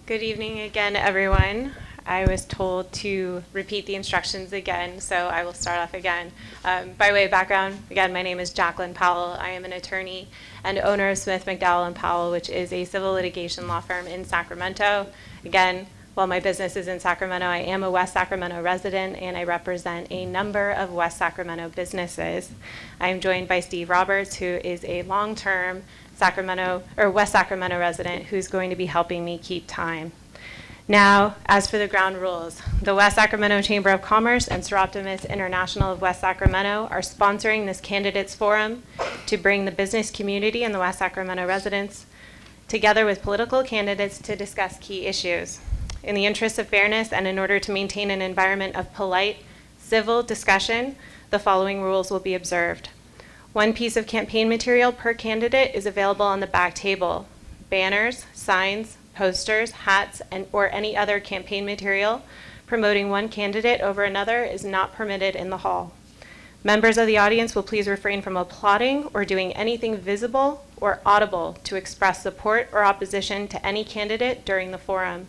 Good evening again, everyone. I was told to repeat the instructions again, so I will start off again. By way of background, again, my name is Jacqueline Powell. I am an attorney and owner of Smith, McDowell & Powell, which is a civil litigation law firm in Sacramento. Again, while my business is in Sacramento, I am a West Sacramento resident, and I represent a number of West Sacramento businesses. I am joined by Steve Roberts, who is a long-term West Sacramento resident who's going to be helping me keep time. Now, as for the ground rules, the West Sacramento Chamber of Commerce and Seroptimus International of West Sacramento are sponsoring this candidates forum to bring the business community and the West Sacramento residents together with political candidates to discuss key issues. In the interest of fairness and in order to maintain an environment of polite, civil discussion, the following rules will be observed. One piece of campaign material per candidate is available on the back table. Banners, signs, posters, hats, or any other campaign material promoting one candidate over another is not permitted in the hall. Members of the audience will please refrain from applauding or doing anything visible or audible to express support or opposition to any candidate during the forum.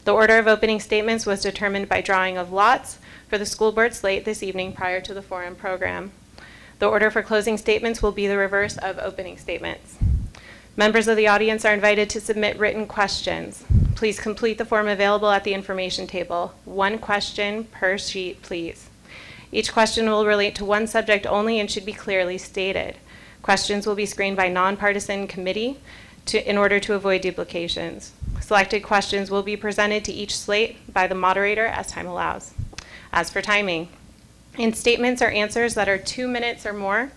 The order of opening statements was determined by drawing of lots for the school board slate this evening prior to the forum program. The order for closing statements will be the reverse of opening statements. Members of the audience are invited to submit written questions. Please complete the form available at the information table. One question per sheet, please. Each question will relate to one subject only and should be clearly stated. Questions will be screened by nonpartisan committee in order to avoid duplications. Selected questions will be presented to each slate by the moderator as time allows. As for timing, in statements or answers that are 2 minutes or more,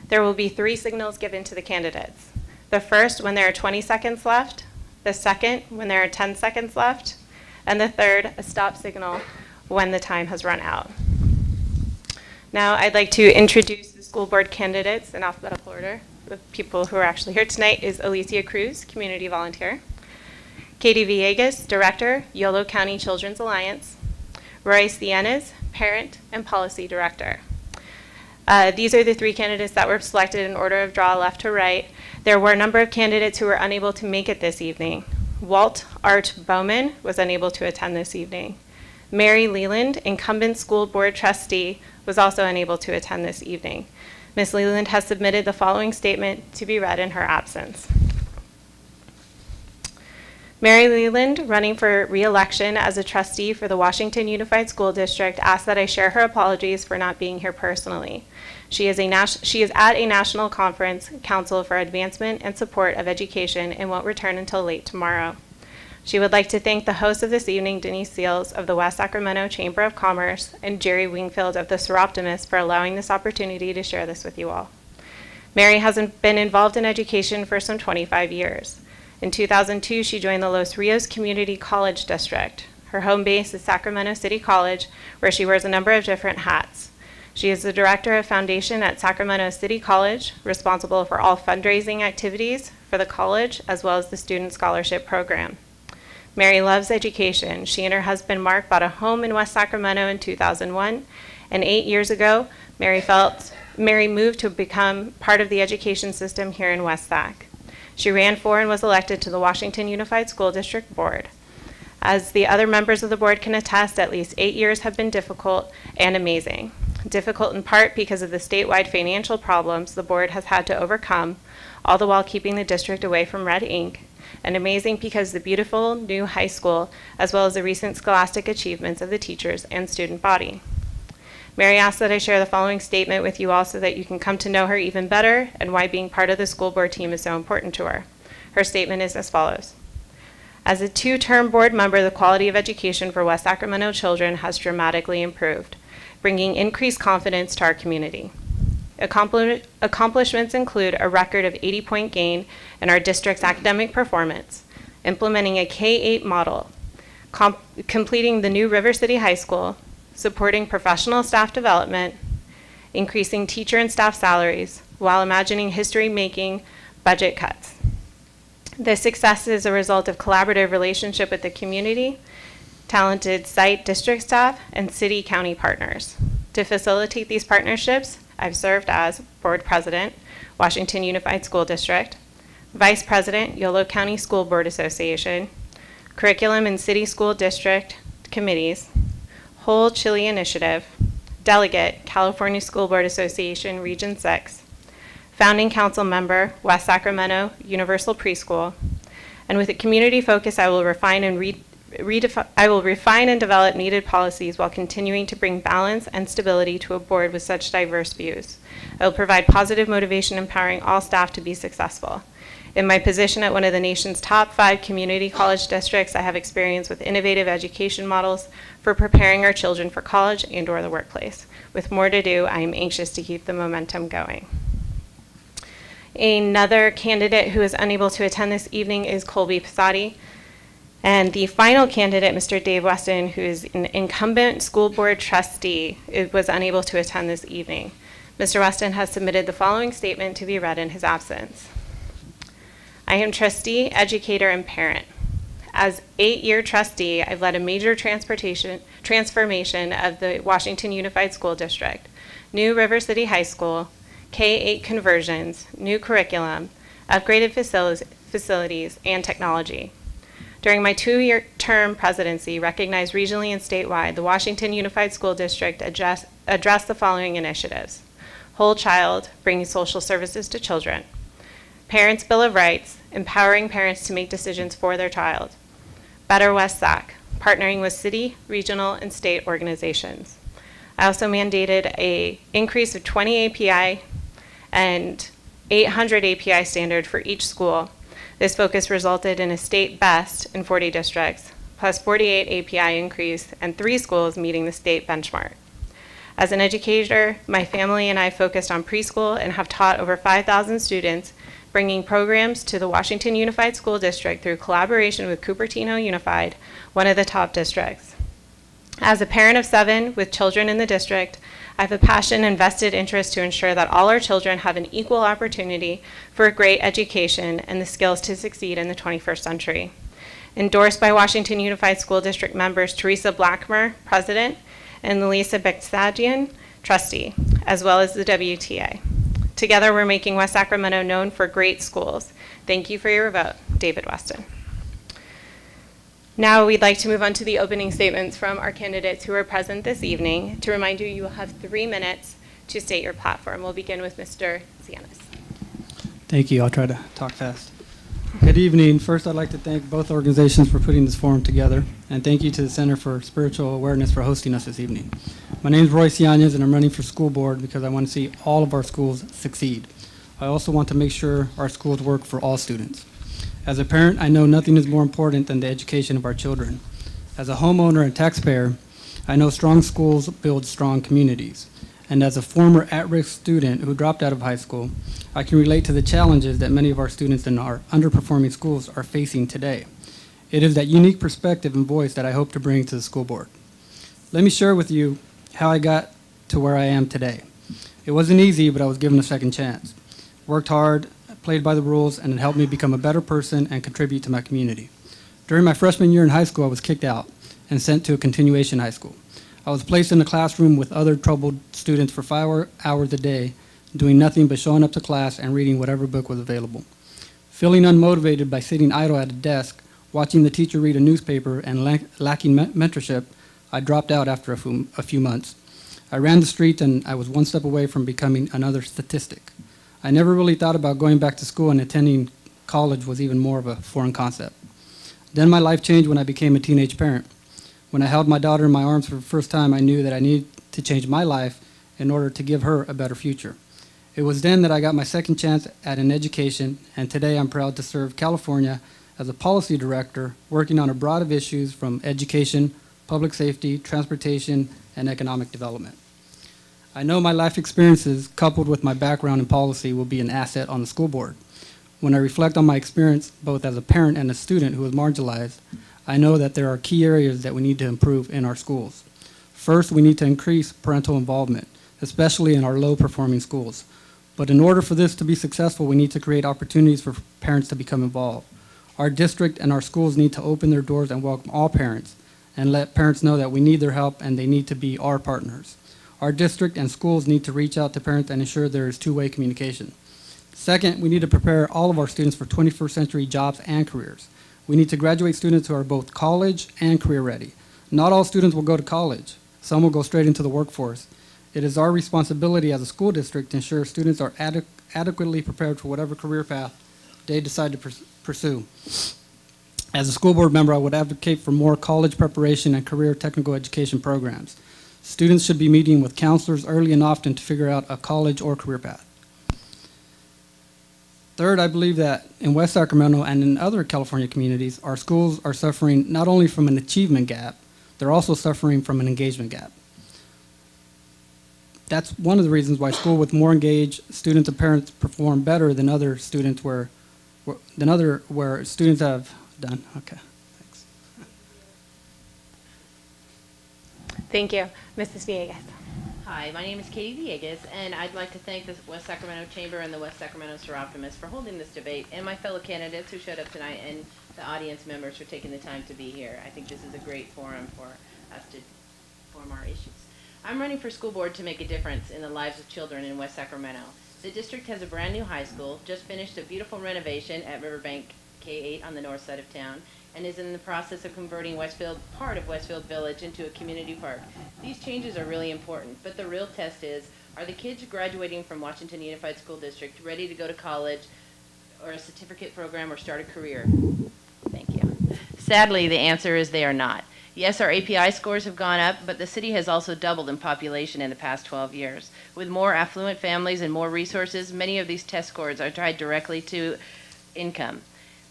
there will be 3 signals given to the candidates. The first, when there are 20 seconds left. The second, when there are 10 seconds left. And the third, a stop signal when the time has run out. Now I'd like to introduce the school board candidates in alphabetical order. The people who are actually here tonight is Alicia Cruz, community volunteer. Katie Villegas, director, Yolo County Children's Alliance. Roy Sienes, parent and policy director. These are the 3 candidates that were selected in order of draw left to right. There were a number of candidates who were unable to make it this evening. Walt Art Bowman was unable to attend this evening. Mary Leland, incumbent school board trustee, was also unable to attend this evening. Ms. Leland has submitted the following statement to be read in her absence. Mary Leland, running for re-election as a trustee for the Washington Unified School District, asks that I share her apologies for not being here personally. She is at a national conference, Council for Advancement and Support of Education, and won't return until late tomorrow. She would like to thank the host of this evening, Denise Seals of the West Sacramento Chamber of Commerce, and Jerry Wingfield of the Seroptimus for allowing this opportunity to share this with you all. Mary has been involved in education for some 25 years. In 2002, she joined the Los Rios Community College District. Her home base is Sacramento City College, where she wears a number of different hats. She is the director of foundation at Sacramento City College, responsible for all fundraising activities for the college, as well as the student scholarship program. Mary loves education. She and her husband, Mark, bought a home in West Sacramento in 2001, and 8 years ago, Mary moved to become part of the education system here in West Sac. She ran for and was elected to the Washington Unified School District Board. As the other members of the board can attest, at least 8 years have been difficult and amazing. Difficult in part because of the statewide financial problems the board has had to overcome, all the while keeping the district away from red ink, and amazing because the beautiful new high school, as well as the recent scholastic achievements of the teachers and student body. Mary asks that I share the following statement with you all so that you can come to know her even better and why being part of the school board team is so important to her. Her statement is as follows. As a 2-term board member, the quality of education for West Sacramento children has dramatically improved, bringing increased confidence to our community. Accomplishments include a record of 80-point gain in our district's academic performance, implementing a K-8 model, completing the new River City High School, supporting professional staff development, increasing teacher and staff salaries, while imagining history-making budget cuts. This success is a result of collaborative relationship with the community, talented site district staff, and city-county partners. To facilitate these partnerships, I've served as board president, Washington Unified School District, vice president, Yolo County School Board Association, Curriculum and City School District Committees, Whole Chili Initiative, Delegate, California School Board Association, Region 6, Founding Council Member, West Sacramento Universal Preschool, and with a community focus, I will refine and develop needed policies while continuing to bring balance and stability to a board with such diverse views. I will provide positive motivation, empowering all staff to be successful. In my position at one of the nation's top 5 community college districts, I have experience with innovative education models for preparing our children for college and/or the workplace. With more to do, I am anxious to keep the momentum going. Another candidate who is unable to attend this evening is Colby Posadi. And the final candidate, Mr. Dave Weston, who is an incumbent school board trustee, was unable to attend this evening. Mr. Weston has submitted the following statement to be read in his absence. I am trustee, educator, and parent. As 8-year trustee, I've led a major transformation of the Washington Unified School District, new River City High School, K-8 conversions, new curriculum, upgraded facilities, and technology. During my 2-year term presidency, recognized regionally and statewide, the Washington Unified School District addressed the following initiatives. Whole Child, bringing social services to children. Parents' Bill of Rights, empowering parents to make decisions for their child. Better West Sac, partnering with city, regional, and state organizations. I also mandated an increase of 20 API and 800 API standard for each school. This focus resulted in a state best in 40 districts, plus 48 API increase and 3 schools meeting the state benchmark. As an educator, my family and I focused on preschool and have taught over 5,000 students, bringing programs to the Washington Unified School District through collaboration with Cupertino Unified, one of the top districts. As a parent of 7 with children in the district, I have a passion and vested interest to ensure that all our children have an equal opportunity for a great education and the skills to succeed in the 21st century. Endorsed by Washington Unified School District members Teresa Blackmer, President, and Lisa Bexadian, Trustee, as well as the WTA. Together, we're making West Sacramento known for great schools. Thank you for your vote. David Weston. Now we'd like to move on to the opening statements from our candidates who are present this evening. To remind you, you will have 3 minutes to state your platform. We'll begin with Mr. Zianis. Thank you. I'll try to talk fast. Good evening. First, I'd like to thank both organizations for putting this forum together, and thank you to the Center for Spiritual Awareness for hosting us this evening. My name is Royce Yanez, and I'm running for school board because I want to see all of our schools succeed. I also want to make sure our schools work for all students. As a parent, I know nothing is more important than the education of our children. As a homeowner and taxpayer, I know strong schools build strong communities. And as a former at-risk student who dropped out of high school, I can relate to the challenges that many of our students in our underperforming schools are facing today. It is that unique perspective and voice that I hope to bring to the school board. Let me share with you how I got to where I am today. It wasn't easy, but I was given a second chance. Worked hard, played by the rules, and it helped me become a better person and contribute to my community. During my freshman year in high school, I was kicked out and sent to a continuation high school. I was placed in a classroom with other troubled students for 5 hours a day, doing nothing but showing up to class and reading whatever book was available. Feeling unmotivated by sitting idle at a desk, watching the teacher read a newspaper, and lacking mentorship, I dropped out after a few months. I ran the streets, and I was one step away from becoming another statistic. I never really thought about going back to school, and attending college was even more of a foreign concept. Then my life changed when I became a teenage parent. When I held my daughter in my arms for the first time, I knew that I needed to change my life in order to give her a better future. It was then that I got my second chance at an education, and today I'm proud to serve California as a policy director, working on a broad of issues from education, public safety, transportation, and economic development. I know my life experiences, coupled with my background in policy, will be an asset on the school board. When I reflect on my experience, both as a parent and a student who was marginalized, I know that there are key areas that we need to improve in our schools. First, we need to increase parental involvement, especially in our low-performing schools. But in order for this to be successful, we need to create opportunities for parents to become involved. Our district and our schools need to open their doors and welcome all parents, and let parents know that we need their help and they need to be our partners. Our district and schools need to reach out to parents and ensure there is two-way communication. Second, we need to prepare all of our students for 21st century jobs and careers. We need to graduate students who are both college and career ready. Not all students will go to college. Some will go straight into the workforce. It is our responsibility as a school district to ensure students are adequately prepared for whatever career path they decide to pursue. As a school board member, I would advocate for more college preparation and career technical education programs. Students should be meeting with counselors early and often to figure out a college or career path. Third, I believe that in West Sacramento and in other California communities, our schools are suffering not only from an achievement gap, they're also suffering from an engagement gap. That's one of the reasons why school with more engaged students and parents perform better than other students where students have done. Okay, thanks. Thank you. Mrs. Villegas. Hi, my name is Katie Villegas, and I'd like to thank the West Sacramento Chamber and the West Sacramento Seroptimists for holding this debate, and my fellow candidates who showed up tonight, and the audience members for taking the time to be here. I think this is a great forum for us to form our issues. I'm running for school board to make a difference in the lives of children in West Sacramento. The district has a brand new high school, just finished a beautiful renovation at Riverbank K-8 on the north side of town, and is in the process of converting part of Westfield Village into a community park. These changes are really important, but the real test is, are the kids graduating from Washington Unified School District ready to go to college or a certificate program or start a career? Thank you. Sadly, the answer is they are not. Yes, our API scores have gone up, but the city has also doubled in population in the past 12 years. With more affluent families and more resources, many of these test scores are tied directly to income.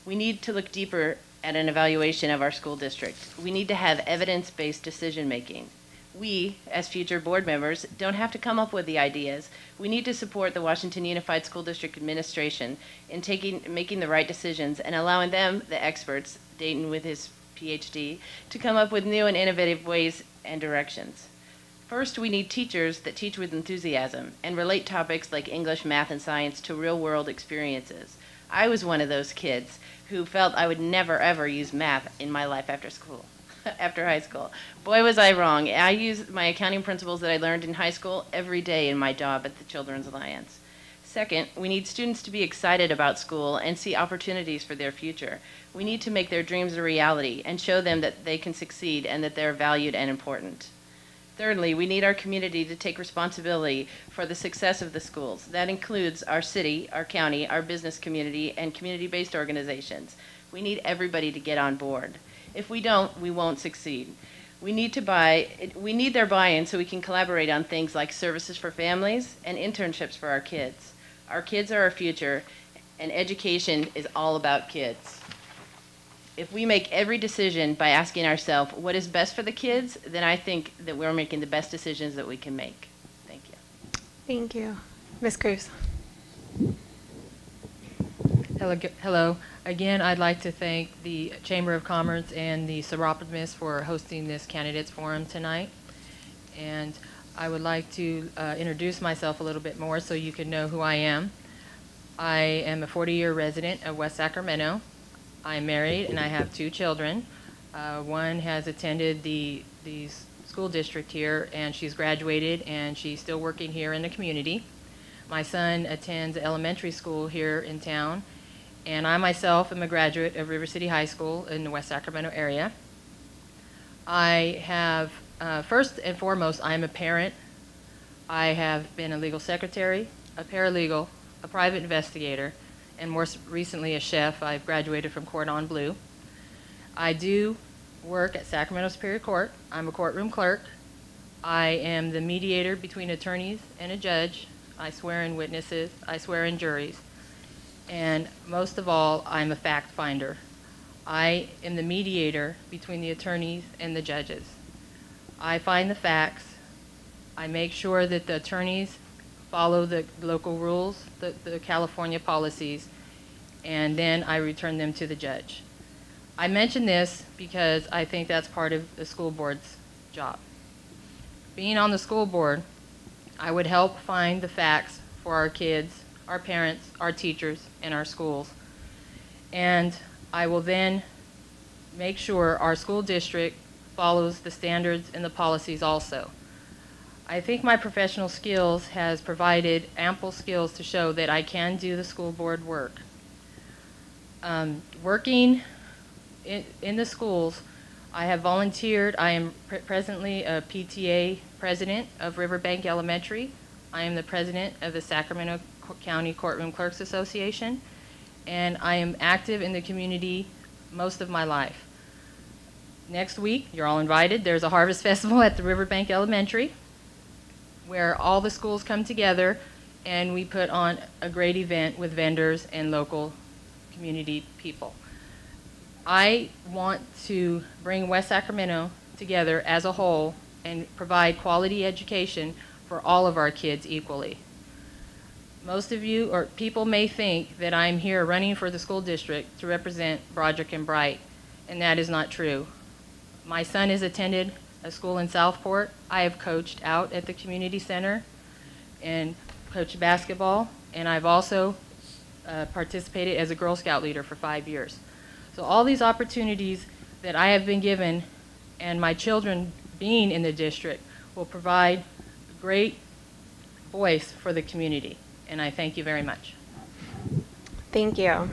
We need to look deeper at an evaluation of our school district. We need to have evidence-based decision-making. We, as future board members, don't have to come up with the ideas. We need to support the Washington Unified School District administration in making the right decisions and allowing them, the experts, Dayton with his PhD, to come up with new and innovative ways and directions. First, we need teachers that teach with enthusiasm and relate topics like English, math, and science to real-world experiences. I was one of those kids who felt I would never, ever use math in my life after school, after high school. Boy, was I wrong. I use my accounting principles that I learned in high school every day in my job at the Children's Alliance. Second, we need students to be excited about school and see opportunities for their future. We need to make their dreams a reality and show them that they can succeed and that they're valued and important. Thirdly, we need our community to take responsibility for the success of the schools. That includes our city, our county, our business community, and community-based organizations. We need everybody to get on board. If we don't, we won't succeed. We need their buy-in so we can collaborate on things like services for families and internships for our kids. Our kids are our future, and education is all about kids. If we make every decision by asking ourselves what is best for the kids, then I think that we're making the best decisions that we can make. Thank you. Thank you. Ms. Cruz. Hello. Again, I'd like to thank the Chamber of Commerce and the Seroptimists for hosting this candidates forum tonight. And I would like to introduce myself a little bit more so you can know who I am. I am a 40-year resident of West Sacramento. I'm married and I have 2 children. One has attended the school district here and she's graduated and she's still working here in the community. My son attends elementary school here in town, and I myself am a graduate of River City High School in the West Sacramento area. I have, first and foremost, I'm a parent. I have been a legal secretary, a paralegal, a private investigator, and more recently a chef. I've graduated from Cordon Bleu. I do work at Sacramento Superior Court. I'm a courtroom clerk. I am the mediator between attorneys and a judge. I swear in witnesses. I swear in juries. And most of all, I'm a fact finder. I am the mediator between the attorneys and the judges. I find the facts. I make sure that the attorneys follow the local rules, the California policies, and then I return them to the judge. I mention this because I think that's part of the school board's job. Being on the school board, I would help find the facts for our kids, our parents, our teachers, and our schools. And I will then make sure our school district follows the standards and the policies also. I think my professional skills has provided ample skills to show that I can do the school board work. Working in the schools, I have volunteered. I am presently a PTA president of Riverbank Elementary. I am the president of the Sacramento County Courtroom Clerks Association, and I am active in the community most of my life. Next week, you're all invited. There's a harvest festival at the Riverbank Elementary where all the schools come together and we put on a great event with vendors and local community people. I want to bring West Sacramento together as a whole and provide quality education for all of our kids equally. Most of you, or people, may think that I'm here running for the school district to represent Broderick and Bright, and that is not true. My son has attended a school in Southport. I have coached out at the community center and coached basketball, and I've also participated as a Girl Scout leader for 5 years. So all these opportunities that I have been given and my children being in the district will provide a great voice for the community, and I thank you very much. Thank you.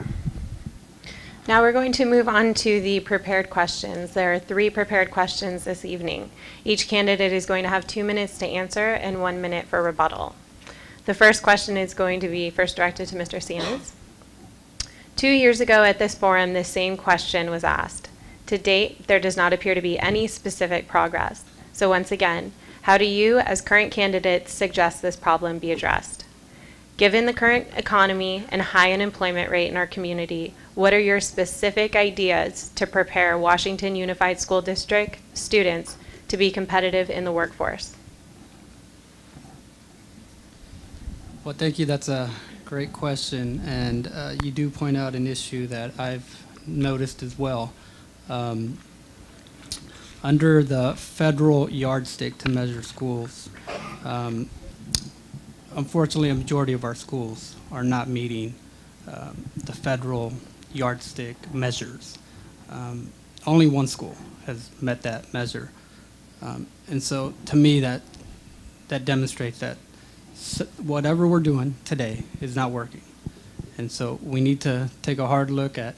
Now we're going to move on to the prepared questions. There are 3 prepared questions this evening. Each candidate is going to have 2 minutes to answer and 1 minute for rebuttal. The first question is going to be first directed to Mr. Sanders. 2 years ago at this forum, this same question was asked. To date, there does not appear to be any specific progress. So once again, how do you, as current candidates, suggest this problem be addressed? Given the current economy and high unemployment rate in our community, what are your specific ideas to prepare Washington Unified School District students to be competitive in the workforce? Well, thank you. That's a great question, and you do point out an issue that I've noticed as well. Under the federal yardstick to measure schools, unfortunately, a majority of our schools are not meeting the federal yardstick measures. Only one school has met that measure. And so to me, that demonstrates that whatever we're doing today is not working. And so we need to take a hard look at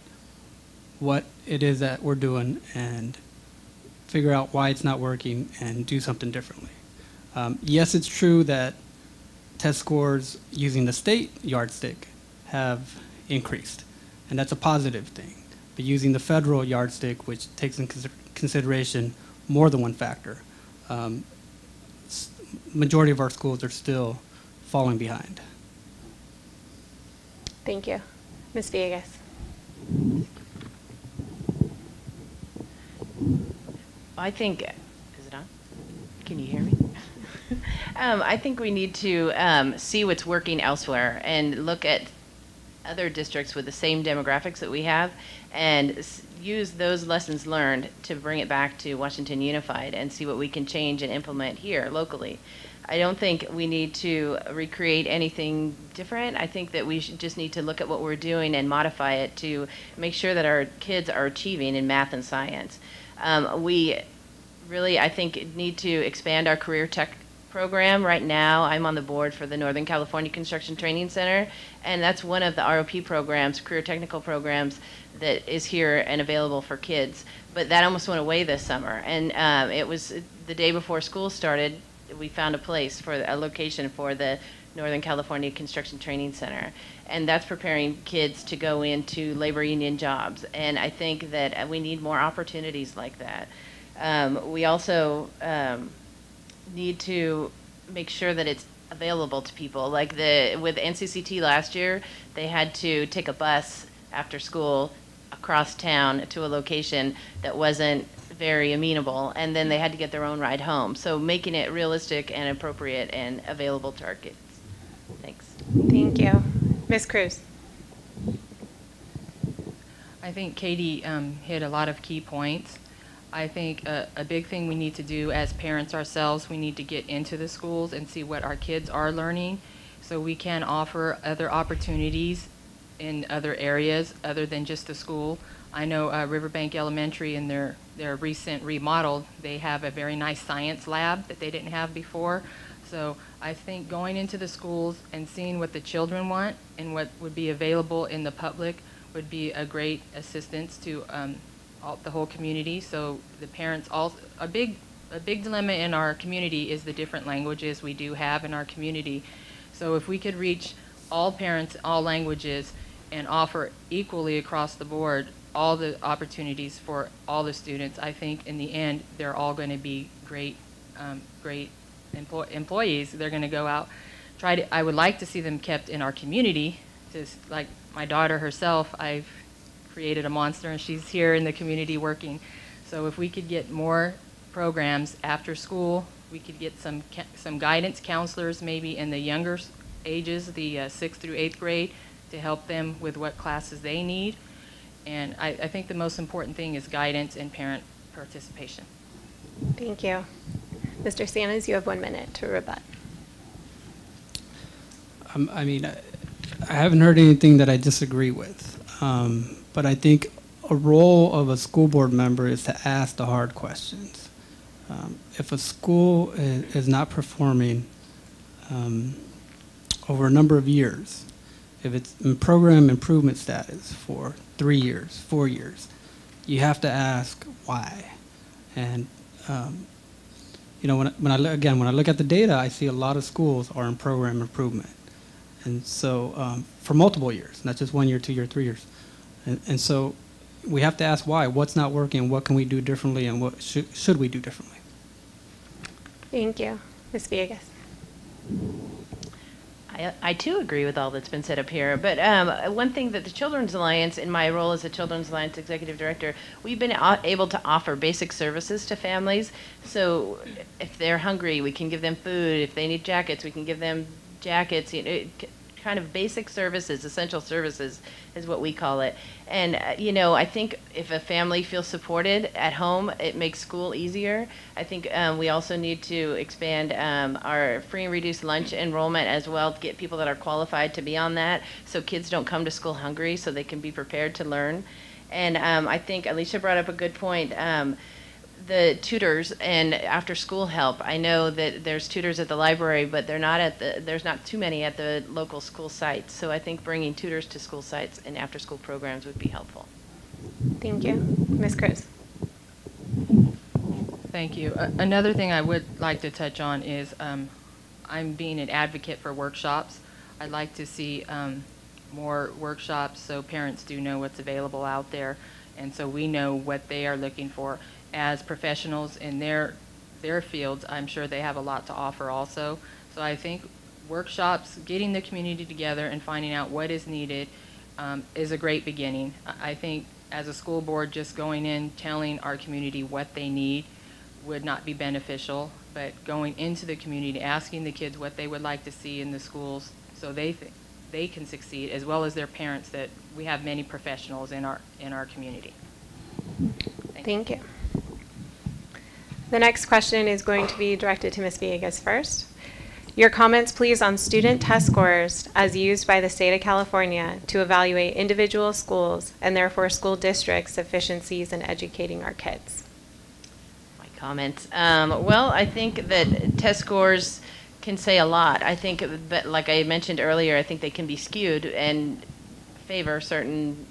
what it is that we're doing and figure out why it's not working and do something differently. Yes, it's true that test scores using the state yardstick have increased, and that's a positive thing. But using the federal yardstick, which takes into consideration more than one factor, majority of our schools are still falling behind. Thank you. Ms. Villegas. I think, is it on? Can you hear me? I think we need to see what's working elsewhere and look at other districts with the same demographics that we have and use those lessons learned to bring it back to Washington Unified and see what we can change and implement here locally. I don't think we need to recreate anything different. I think that we just need to look at what we're doing and modify it to make sure that our kids are achieving in math and science. We really, I think, need to expand our career tech program. Right now, I'm on the board for the Northern California Construction Training Center, and that's one of the ROP programs, career technical programs, that is here and available for kids. But that almost went away this summer, and it was the day before school started, we found a place for a location for the Northern California Construction Training Center, and that's preparing kids to go into labor union jobs. And I think that we need more opportunities like that. We also need to make sure that it's available to people. Like with NCCT last year, they had to take a bus after school across town to a location that wasn't very amenable, and then they had to get their own ride home. So making it realistic and appropriate and available to our kids. Thanks. Thank you. Ms. Cruz. I think Katie hit a lot of key points. I think a big thing we need to do as parents ourselves, we need to get into the schools and see what our kids are learning so we can offer other opportunities in other areas other than just the school. I know Riverbank Elementary, in their recent remodel, they have a very nice science lab that they didn't have before. So I think going into the schools and seeing what the children want and what would be available in the public would be a great assistance to the whole community. So the parents all a big dilemma in our community is the different languages we do have in our community. So if we could reach all parents, all languages, and offer equally across the board all the opportunities for all the students, I think in the end they're all going to be great employees. They're going to go out. I would like to see them kept in our community. Just like my daughter herself, I've created a monster, and she's here in the community working. So if we could get more programs after school, we could get some guidance counselors maybe in the younger ages, the 6th through 8th grade, to help them with what classes they need. And I think the most important thing is guidance and parent participation. Thank you. Mr. Sanders, you have 1 minute to rebut. I mean, I haven't heard anything that I disagree with, but I think a role of a school board member is to ask the hard questions. If a school is not performing over a number of years, if it's in program improvement status for 3 years, 4 years, you have to ask why. And you know, when I look at the data, I see a lot of schools are in program improvement. And so for multiple years, not just 1 year, 2 year, 3 years. And so we have to ask why. What's not working? What can we do differently? And what should we do differently? Thank you. Ms. Villegas. I too agree with all that's been said up here, but one thing that the Children's Alliance, in my role as a Children's Alliance Executive Director, we've been able to offer basic services to families. So if they're hungry, we can give them food. If they need jackets, we can give them jackets. You know, kind of basic services, essential services is what we call it. And you know, I think if a family feels supported at home, it makes school easier. I think we also need to expand our free and reduced lunch enrollment as well, to get people that are qualified to be on that, so kids don't come to school hungry, so they can be prepared to learn. And I think Alicia brought up a good point. The tutors and after school help. I know that there's tutors at the library, but there's not too many at the local school sites. So I think bringing tutors to school sites and after school programs would be helpful. Thank you. Ms. Cruz. Thank you. Another thing I would like to touch on is I'm being an advocate for workshops. I'd like to see more workshops so parents do know what's available out there, and so we know what they are looking for. As professionals in their fields, I'm sure they have a lot to offer also. So I think workshops, getting the community together and finding out what is needed is a great beginning. I think as a school board, just going in, telling our community what they need would not be beneficial, but going into the community, asking the kids what they would like to see in the schools so they can succeed, as well as their parents, that we have many professionals in our community. Thank you. The next question is going to be directed to Ms. Villegas first. Your comments, please, on student test scores as used by the state of California to evaluate individual schools and therefore school districts' efficiencies in educating our kids. My comments. Well, I think that test scores can say a lot. I think, but like I mentioned earlier, I think they can be skewed and favor certain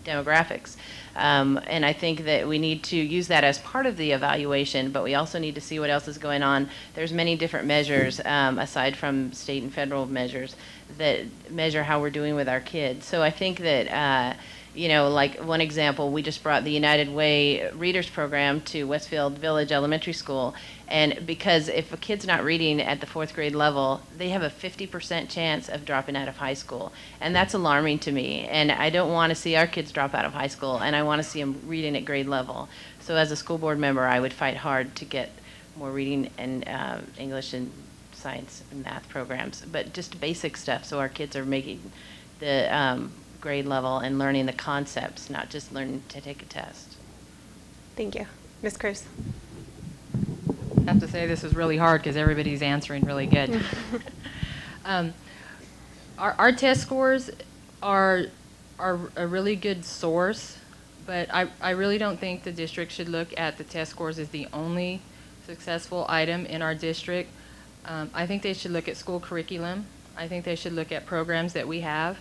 demographics. And I think that we need to use that as part of the evaluation, but we also need to see what else is going on. There's many different measures, aside from state and federal measures, that measure how we're doing with our kids. So I think that, you know, like one example, we just brought the United Way Readers Program to Westfield Village Elementary School. And because if a kid's not reading at the 4th grade level, they have a 50% chance of dropping out of high school. And that's alarming to me. And I don't want to see our kids drop out of high school, and I want to see them reading at grade level. So as a school board member, I would fight hard to get more reading and English and science and math programs, but just basic stuff so our kids are making the grade level and learning the concepts, not just learning to take a test. Thank you. Ms. Cruz. I have to say this is really hard because everybody's answering really good. Our test scores are a really good source, but I really don't think the district should look at the test scores as the only successful item in our district. I think they should look at school curriculum. I think they should look at programs that we have.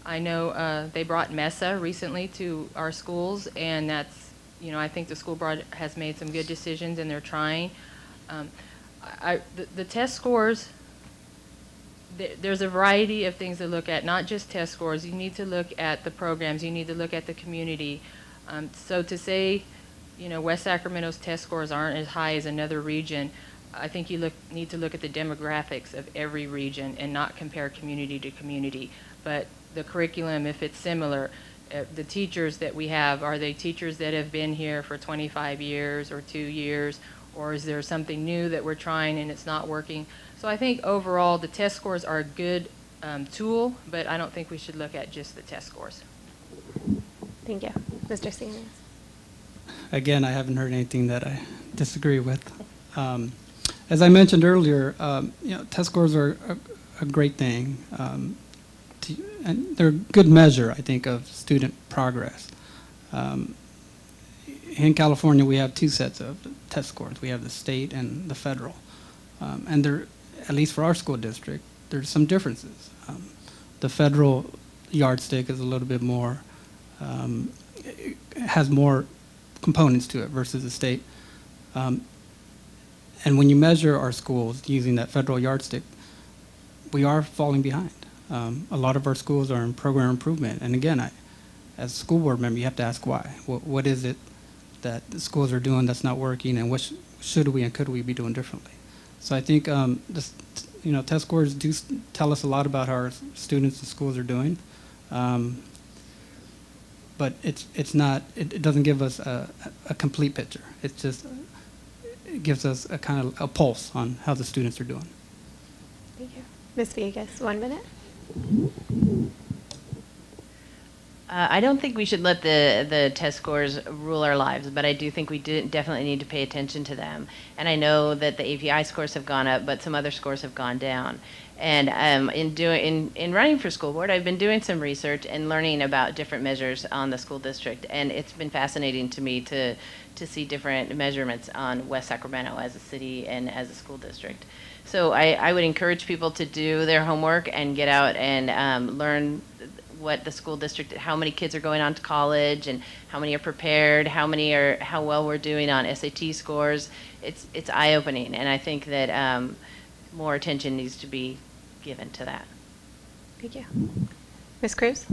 I know they brought MESA recently to our schools, and that's I think the school board has made some good decisions, and they're trying. The test scores, there's a variety of things to look at, not just test scores. You need to look at the programs. You need to look at the community. So to say, West Sacramento's test scores aren't as high as another region, I think you need to look at the demographics of every region and not compare community to community. But the curriculum, if it's similar, the teachers that we have, are they teachers that have been here for 25 years or 2 years, or is there something new that we're trying and it's not working? So I think overall the test scores are a good tool, but I don't think we should look at just the test scores. Thank you. Mr. Seniors. Again, I haven't heard anything that I disagree with. As I mentioned earlier, test scores are a great thing, and they're a good measure, I think, of student progress. In California, we have two sets of test scores. We have the state and the federal. And there, at least for our school district, there's some differences. The federal yardstick is a little bit more, has more components to it versus the state. And when you measure our schools using that federal yardstick, we are falling behind. A lot of our schools are in program improvement. And again, as a school board member, you have to ask why. What is it that the schools are doing that's not working, and what should we and could we be doing differently? So I think test scores do tell us a lot about how our students and schools are doing. But it doesn't give us a complete picture. It gives us a kind of a pulse on how the students are doing. Thank you. Ms. Vegas, 1 minute. I don't think we should let the test scores rule our lives, but I do think we definitely need to pay attention to them. And I know that the API scores have gone up, but some other scores have gone down. And in running for school board, I've been doing some research and learning about different measures on the school district, and it's been fascinating to me to see different measurements on West Sacramento as a city and as a school district. So I would encourage people to do their homework and get out and learn what the school district, how many kids are going on to college, and how many are prepared, how well we're doing on SAT scores. It's eye-opening, and I think that more attention needs to be given to that. Thank you. Ms. Cruz?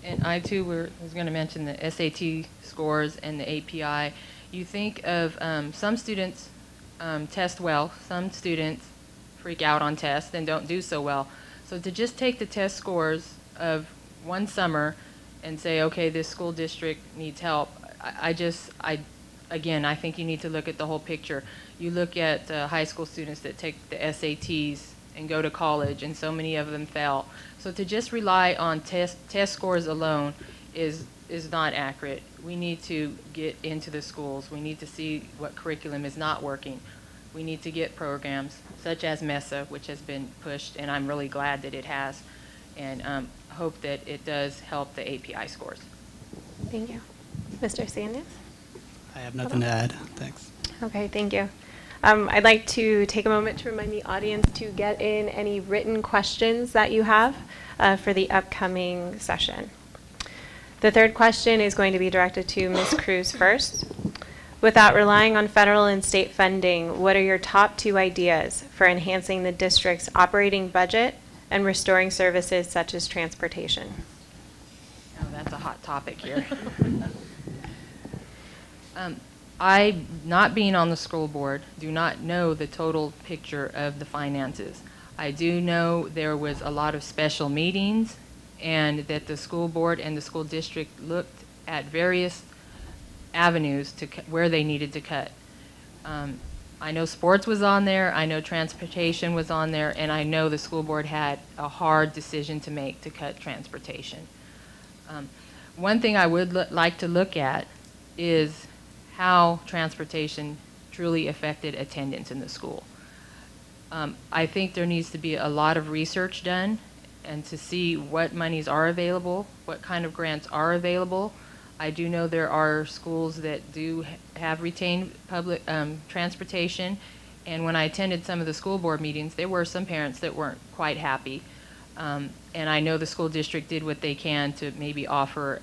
And I too was going to mention the SAT scores and the API. You think of some students test well, some students freak out on tests and don't do so well. So to just take the test scores of one summer and say, okay, this school district needs help, I think you need to look at the whole picture. You look at high school students that take the SATs and go to college, and so many of them fail. So to just rely on test scores alone is not accurate. We need to get into the schools. We need to see what curriculum is not working. We need to get programs such as MESA, which has been pushed, and I'm really glad that it has, and hope that it does help the API scores. Thank you. Mr. Sanders? I have nothing to add. Thanks. Okay, thank you. I'd like to take a moment to remind the audience to get in any written questions that you have for the upcoming session. The third question is going to be directed to Ms. Cruz first. Without relying on federal and state funding, what are your top 2 ideas for enhancing the district's operating budget and restoring services such as transportation? Oh, that's a hot topic here. I, not being on the school board, do not know the total picture of the finances. I do know there was a lot of special meetings, and that the school board and the school district looked at various avenues to where they needed to cut. I know sports was on there, I know transportation was on there, and I know the school board had a hard decision to make to cut transportation. One thing I would like to look at is how transportation truly affected attendance in the school. I think there needs to be a lot of research done and to see what monies are available, what kind of grants are available. I do know there are schools that do have retained public transportation, and when I attended some of the school board meetings, there were some parents that weren't quite happy. And I know the school district did what they can to maybe offer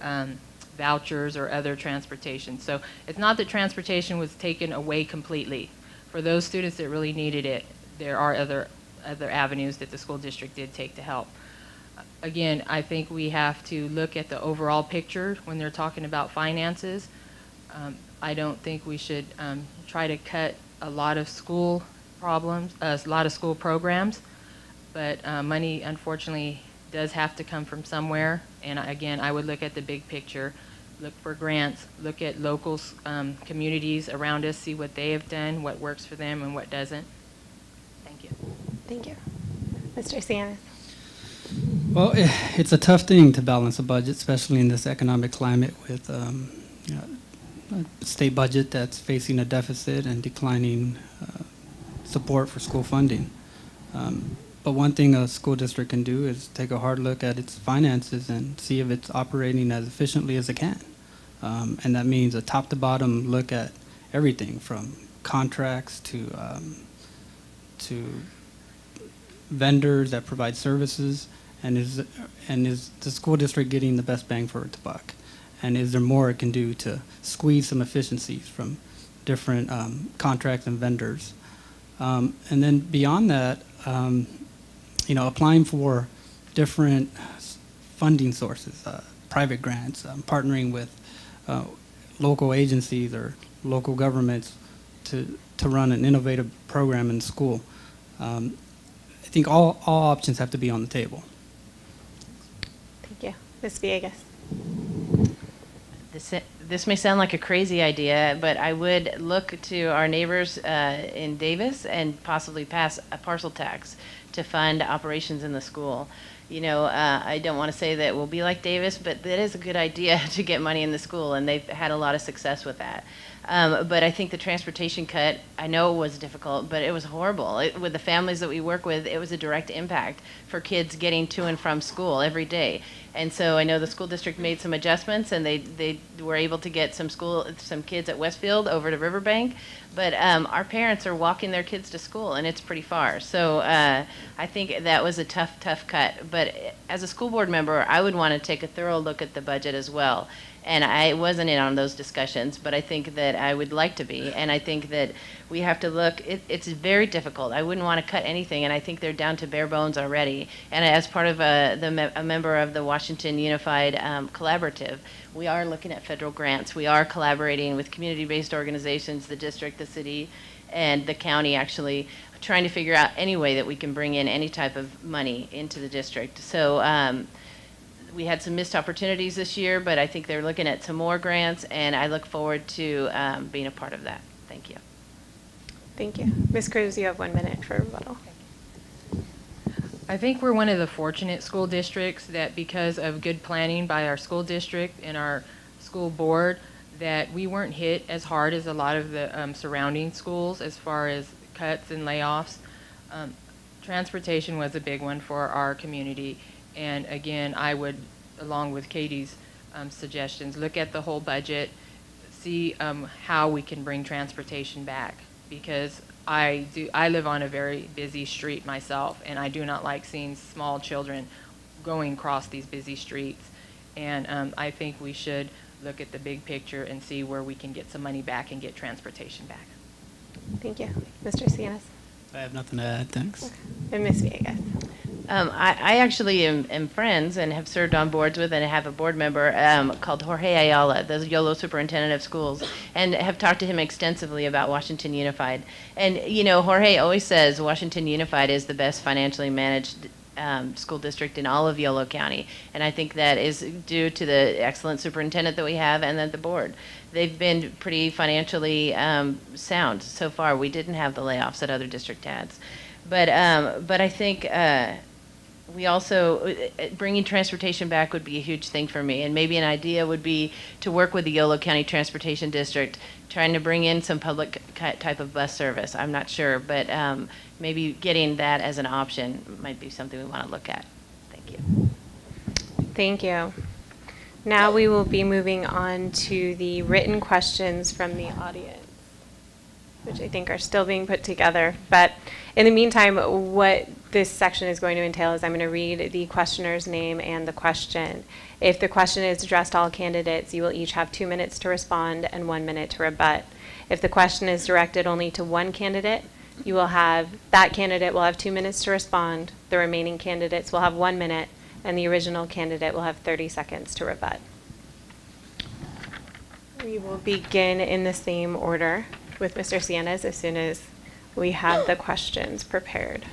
vouchers or other transportation. So it's not that transportation was taken away completely. For those students that really needed it, there are other avenues that the school district did take to help. Again, I think we have to look at the overall picture when they're talking about finances. I don't think we should try to cut a lot of school programs, but money, unfortunately, does have to come from somewhere. And again, I would look at the big picture, look for grants, look at local communities around us, see what they have done, what works for them and what doesn't. Thank you. Thank you. Mr. Sianis. Well, it's a tough thing to balance a budget, especially in this economic climate with a state budget that's facing a deficit and declining support for school funding. But one thing a school district can do is take a hard look at its finances and see if it's operating as efficiently as it can. And that means a top-to-bottom look at everything from contracts to vendors that provide services, and is the school district getting the best bang for its buck? And is there more it can do to squeeze some efficiencies from different contracts and vendors? And then beyond that, applying for different funding sources, private grants, partnering with local agencies or local governments to run an innovative program in school. I think all options have to be on the table. Thank you. Ms. Villegas. This may sound like a crazy idea, but I would look to our neighbors in Davis and possibly pass a parcel tax to fund operations in the school. I don't want to say that we'll be like Davis, but that is a good idea to get money in the school, and they've had a lot of success with that. But I think the transportation cut, I know it was difficult, but it was horrible. With the families that we work with, it was a direct impact for kids getting to and from school every day. And so I know the school district made some adjustments, and they were able to get some kids at Westfield over to Riverbank. But our parents are walking their kids to school, and it's pretty far. So I think that was a tough cut. But as a school board member, I would want to take a thorough look at the budget as well. And I wasn't in on those discussions, but I think that I would like to be. And I think that we have to look, it's very difficult. I wouldn't want to cut anything, and I think they're down to bare bones already. And as part of a member of the Washington Unified Collaborative, we are looking at federal grants. We are collaborating with community-based organizations, the district, the city, and the county, actually, trying to figure out any way that we can bring in any type of money into the district. So we had some missed opportunities this year, but I think they're looking at some more grants, and I look forward to being a part of that. Thank you. Thank you. Ms. Cruz, you have 1 minute for rebuttal. I think we're one of the fortunate school districts that, because of good planning by our school district and our school board, that we weren't hit as hard as a lot of the surrounding schools as far as cuts and layoffs. Transportation was a big one for our community. And again, I would, along with Katie's suggestions, look at the whole budget, see how we can bring transportation back. Because I live on a very busy street myself, and I do not like seeing small children going across these busy streets. And I think we should look at the big picture and see where we can get some money back and get transportation back. Thank you. Mr. Sianis. I have nothing to add, thanks. Okay. And Ms. Villegas. I actually am friends and have served on boards with and have a board member called Jorge Ayala, the YOLO superintendent of schools, and have talked to him extensively about Washington Unified. And, Jorge always says Washington Unified is the best financially managed school district in all of Yolo County. And I think that is due to the excellent superintendent that we have and then the board. They've been pretty financially sound so far. We didn't have the layoffs that other district had. But I think we also, bringing transportation back would be a huge thing for me. And maybe an idea would be to work with the Yolo County Transportation District, trying to bring in some public type of bus service. I'm not sure, but maybe getting that as an option might be something we want to look at. Thank you. Thank you. Now we will be moving on to the written questions from the audience, which I think are still being put together. But in the meantime, what this section is going to entail is I'm going to read the questioner's name and the question. If the question is addressed to all candidates, you will each have 2 minutes to respond and 1 minute to rebut. If the question is directed only to one candidate, that candidate will have 2 minutes to respond, the remaining candidates will have 1 minute, and the original candidate will have 30 seconds to rebut. We will begin in the same order with Mr. Sienez as soon as we have the questions prepared.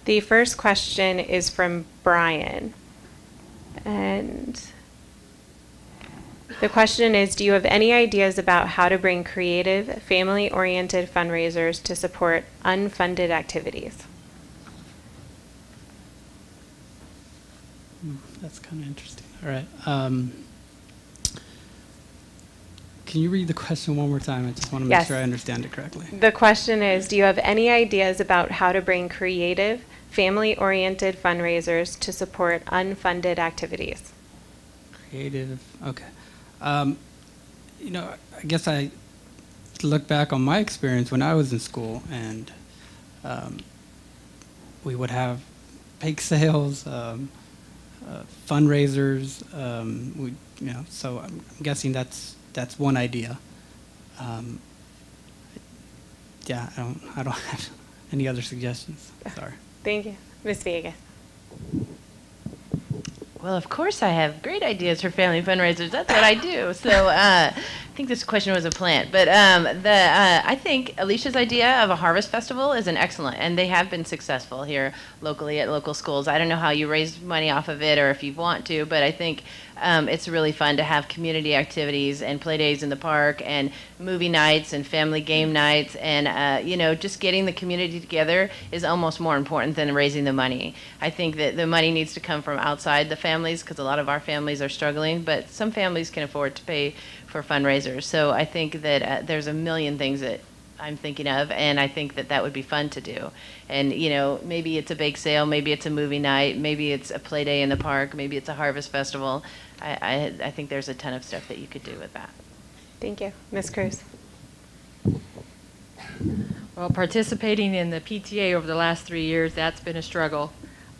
The first question is from Brian. And the question is, do you have any ideas about how to bring creative, family-oriented fundraisers to support unfunded activities? That's kind of interesting. All right. Can you read the question one more time? I just want to make sure I understand it correctly. The question is, do you have any ideas about how to bring creative, family-oriented fundraisers to support unfunded activities? Creative, okay. You know, I guess I look back on my experience when I was in school, and we would have bake sales, fundraisers. So I'm guessing that's one idea. Yeah, I don't have any other suggestions. Sorry. Thank you. Ms. Villegas. Well, of course I have great ideas for family fundraisers. That's what I do. So I think this question was a plant. But I think Alicia's idea of a harvest festival is an excellent, and they have been successful here locally at local schools. I don't know how you raise money off of it or if you want to, but I think it's really fun to have community activities and play days in the park and movie nights and family game nights. And, just getting the community together is almost more important than raising the money. I think that the money needs to come from outside the families because a lot of our families are struggling, but some families can afford to pay for fundraisers. So I think that there's a million things that I'm thinking of, and I think that would be fun to do. And, maybe it's a bake sale, maybe it's a movie night, maybe it's a play day in the park, maybe it's a harvest festival. I think there's a ton of stuff that you could do with that. Thank you. Ms. Cruz. Well, participating in the PTA over the last 3 years, that's been a struggle.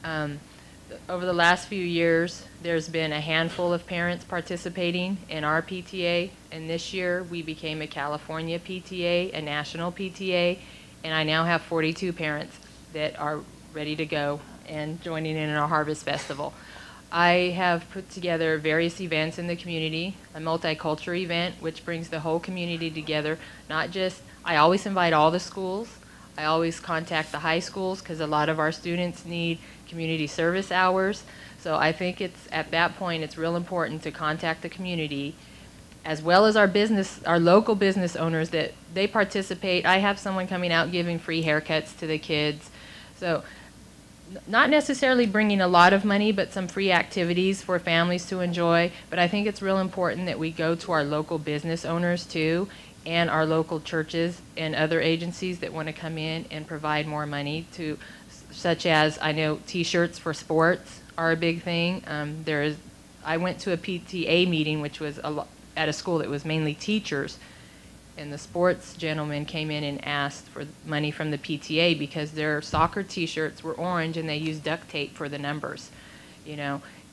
Over the last few years, there's been a handful of parents participating in our PTA, and this year we became a California PTA, a national PTA, and I now have 42 parents that are ready to go and joining in our Harvest Festival. I have put together various events in the community, a multicultural event which brings the whole community together, I always invite all the schools. I always contact the high schools because a lot of our students need community service hours. So I think at that point it's real important to contact the community as well as our local business owners that they participate. I have someone coming out giving free haircuts to the kids. So not necessarily bringing a lot of money, but some free activities for families to enjoy. But I think it's real important that we go to our local business owners too, and our local churches and other agencies that want to come in and provide more money to, such as I know T-shirts for sports are a big thing. I went to a PTA meeting, which was at a school that was mainly teachers, and the sports gentleman came in and asked for money from the PTA because their soccer T-shirts were orange and they used duct tape for the numbers,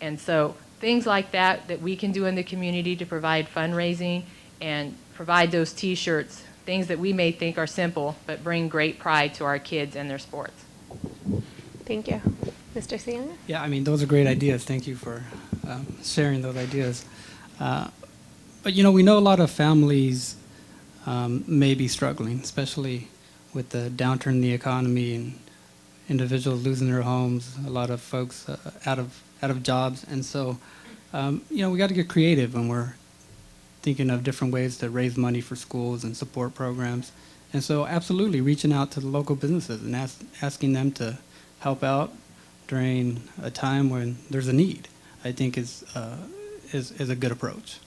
And so things like that we can do in the community to provide fundraising and provide those T-shirts, things that we may think are simple, but bring great pride to our kids and their sports. Thank you. Mr. Sienna? Yeah, I mean, those are great ideas. Thank you for sharing those ideas. But, we know a lot of families may be struggling, especially with the downturn in the economy and individuals losing their homes, a lot of folks out of jobs. And so, we got to get creative when we're thinking of different ways to raise money for schools and support programs. And so absolutely reaching out to the local businesses and asking them to help out during a time when there's a need, I think is a good approach.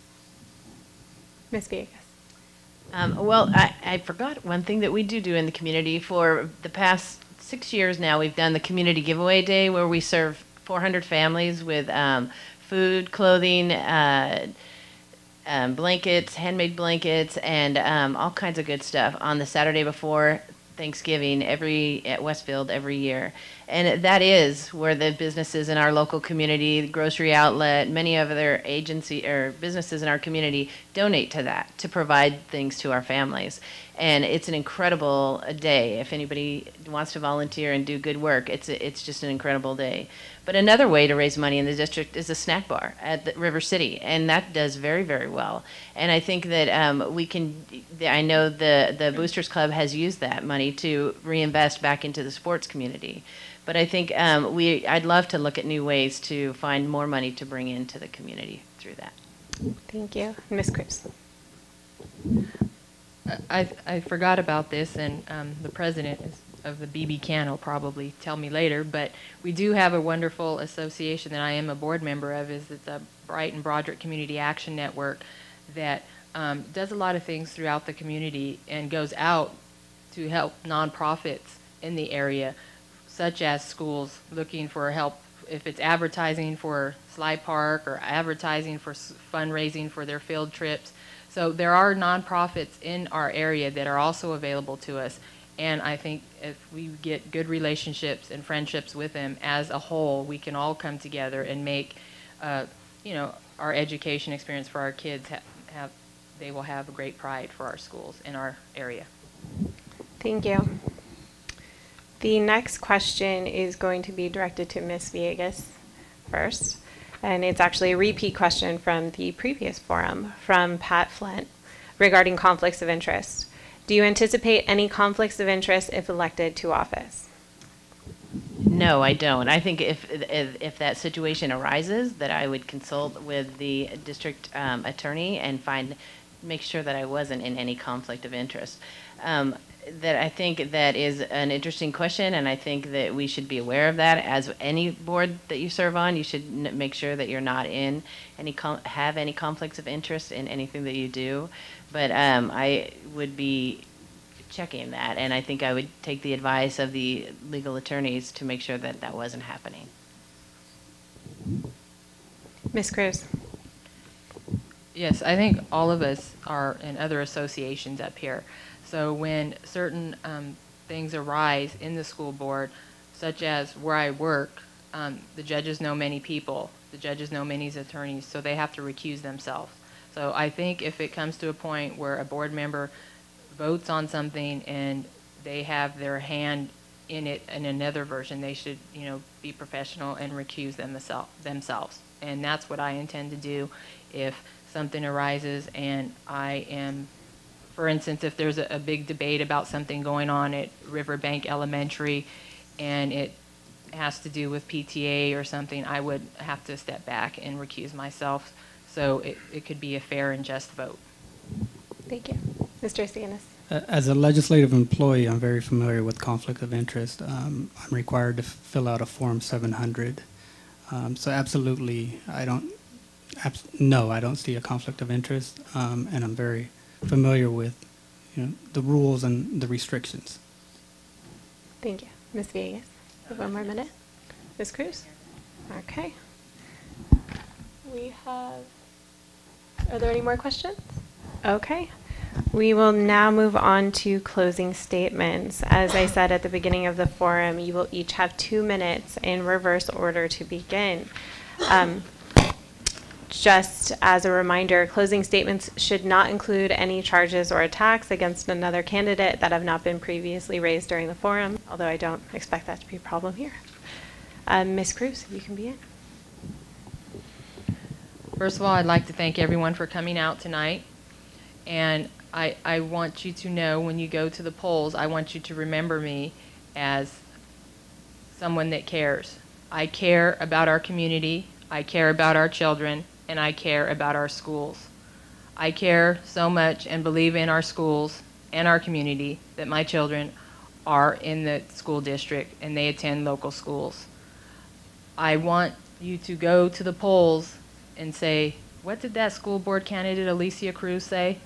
Ms. Villegas. Well, I forgot one thing that we do in the community. For the past 6 years now, we've done the Community Giveaway Day where we serve 400 families with food, clothing, blankets, handmade blankets, and all kinds of good stuff on the Saturday before Thanksgiving at Westfield every year. And that is where the businesses in our local community, the grocery outlet, many of their agency or businesses in our community donate to that to provide things to our families. And it's an incredible day. If anybody wants to volunteer and do good work, it's just an incredible day. But another way to raise money in the district is a snack bar at the River City, and that does very, very well. And I think that I know the Boosters Club has used that money to reinvest back into the sports community. But I think I'd love to look at new ways to find more money to bring into the community through that. Thank you. Ms. Cruz. I forgot about this, and the president of the BB Can will probably tell me later, but we do have a wonderful association that I am a board member of. It's a Brighton Broderick Community Action Network that does a lot of things throughout the community and goes out to help nonprofits in the area, such as schools looking for help if it's advertising for Slide Park or advertising for fundraising for their field trips. So there are nonprofits in our area that are also available to us, and I think if we get good relationships and friendships with them as a whole, we can all come together and make, our education experience for our kids they will have a great pride for our schools in our area. Thank you. The next question is going to be directed to Ms. Villegas first. And it's actually a repeat question from the previous forum from Pat Flint regarding conflicts of interest. Do you anticipate any conflicts of interest if elected to office? No, I don't. I think if that situation arises, that I would consult with the district attorney and make sure that I wasn't in any conflict of interest. That I think that is an interesting question, and I think that we should be aware of that. As any board that you serve on, you should make sure that you're not in have any conflicts of interest in anything that you do. But I would be checking that, and I think I would take the advice of the legal attorneys to make sure that that wasn't happening. Ms. Cruz. Yes, I think all of us are in other associations up here. So when certain things arise in the school board, such as where I work, the judges know many people, the judges know many attorneys, so they have to recuse themselves. So I think if it comes to a point where a board member votes on something and they have their hand in it in another version, they should, be professional and recuse themselves. And that's what I intend to do if something arises and I am, for instance, if there's a big debate about something going on at Riverbank Elementary and it has to do with PTA or something, I would have to step back and recuse myself so it could be a fair and just vote. Thank you. Mr. Cianis. As a legislative employee, I'm very familiar with conflict of interest. I'm required to fill out a Form 700. So absolutely, I don't see a conflict of interest, and I'm very familiar with the rules and the restrictions. Thank you. Ms. Villegas, one more minute. Ms. Cruz? Okay. Are there any more questions? Okay. We will now move on to closing statements. As I said at the beginning of the forum, you will each have 2 minutes in reverse order to begin. Just as a reminder, closing statements should not include any charges or attacks against another candidate that have not been previously raised during the forum, although I don't expect that to be a problem here. Ms. Cruz, if you can begin. First of all, I'd like to thank everyone for coming out tonight. And I want you to know when you go to the polls, I want you to remember me as someone that cares. I care about our community, I care about our children, and I care about our schools. I care so much and believe in our schools and our community that my children are in the school district and they attend local schools. I want you to go to the polls and say, what did that school board candidate Alicia Cruz say?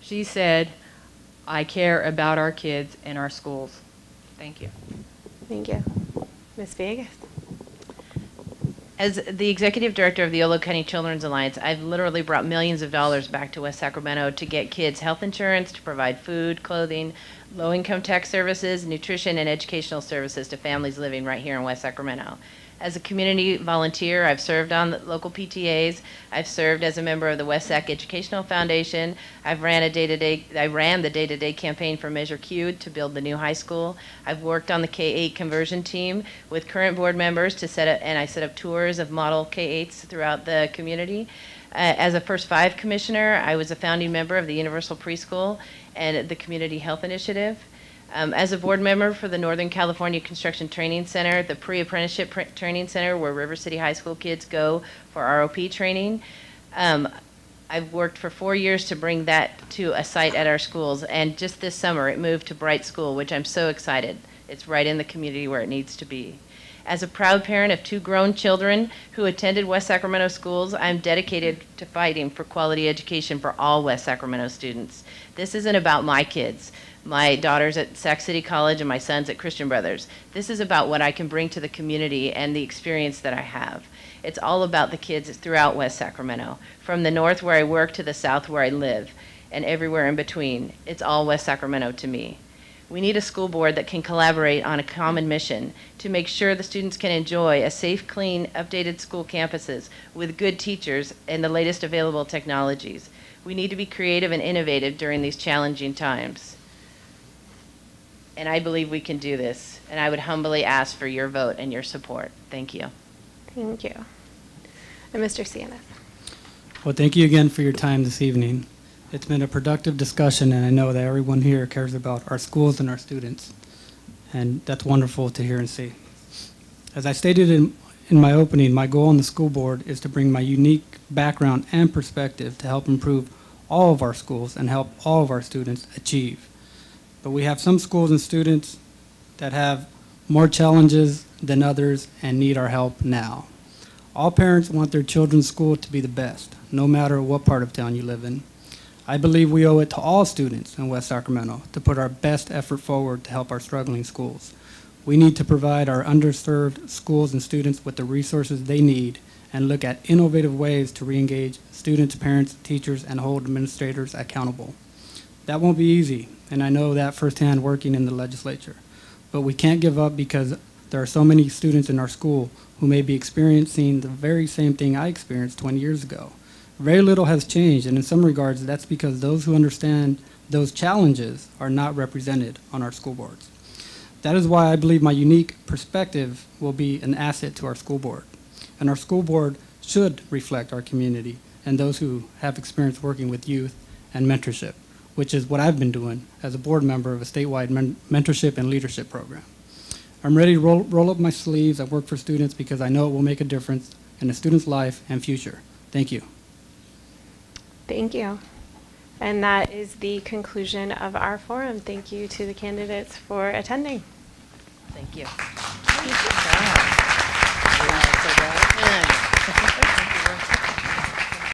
She said, I care about our kids and our schools. Thank you. Thank you. Ms. Vegas? As the executive director of the Yolo County Children's Alliance, I've literally brought millions of dollars back to West Sacramento to get kids health insurance, to provide food, clothing, low-income tax services, nutrition, and educational services to families living right here in West Sacramento. As a community volunteer, I've served on the local PTAs. I've served as a member of the West Sac Educational Foundation. I ran the day-to-day campaign for Measure Q to build the new high school. I've worked on the K-8 conversion team with current board members to I set up tours of model K-8s throughout the community. As a First Five commissioner, I was a founding member of the Universal Preschool and the Community Health Initiative. As a board member for the Northern California Construction Training Center, the pre-apprenticeship training center where River City High School kids go for ROP training, I've worked for 4 years to bring that to a site at our schools, and just this summer it moved to Bright School, which I'm so excited. It's right in the community where it needs to be. As a proud parent of 2 grown children who attended West Sacramento schools, I'm dedicated to fighting for quality education for all West Sacramento students. This isn't about my kids. My daughter's at Sac City College and my son's at Christian Brothers. This is about what I can bring to the community and the experience that I have. It's all about the kids throughout West Sacramento, from the north where I work to the south where I live, and everywhere in between. It's all West Sacramento to me. We need a school board that can collaborate on a common mission to make sure the students can enjoy a safe, clean, updated school campuses with good teachers and the latest available technologies. We need to be creative and innovative during these challenging times. And I believe we can do this. And I would humbly ask for your vote and your support. Thank you. Thank you. And Mr. Sienna? Well, thank you again for your time this evening. It's been a productive discussion, and I know that everyone here cares about our schools and our students. And that's wonderful to hear and see. As I stated in my opening, my goal on the school board is to bring my unique background and perspective to help improve all of our schools and help all of our students achieve. But we have some schools and students that have more challenges than others and need our help now. All parents want their children's school to be the best, no matter what part of town you live in. I believe we owe it to all students in West Sacramento to put our best effort forward to help our struggling schools. We need to provide our underserved schools and students with the resources they need and look at innovative ways to re-engage students, parents, teachers, and hold administrators accountable. That won't be easy, and I know that firsthand working in the legislature. But we can't give up because there are so many students in our school who may be experiencing the very same thing I experienced 20 years ago. Very little has changed, and in some regards, that's because those who understand those challenges are not represented on our school boards. That is why I believe my unique perspective will be an asset to our school board. And our school board should reflect our community and those who have experience working with youth and mentorship, which is what I've been doing as a board member of a statewide mentorship and leadership program. I'm ready to roll up my sleeves and work for students because I know it will make a difference in a student's life and future. Thank you. Thank you. And that is the conclusion of our forum. Thank you to the candidates for attending. Thank you.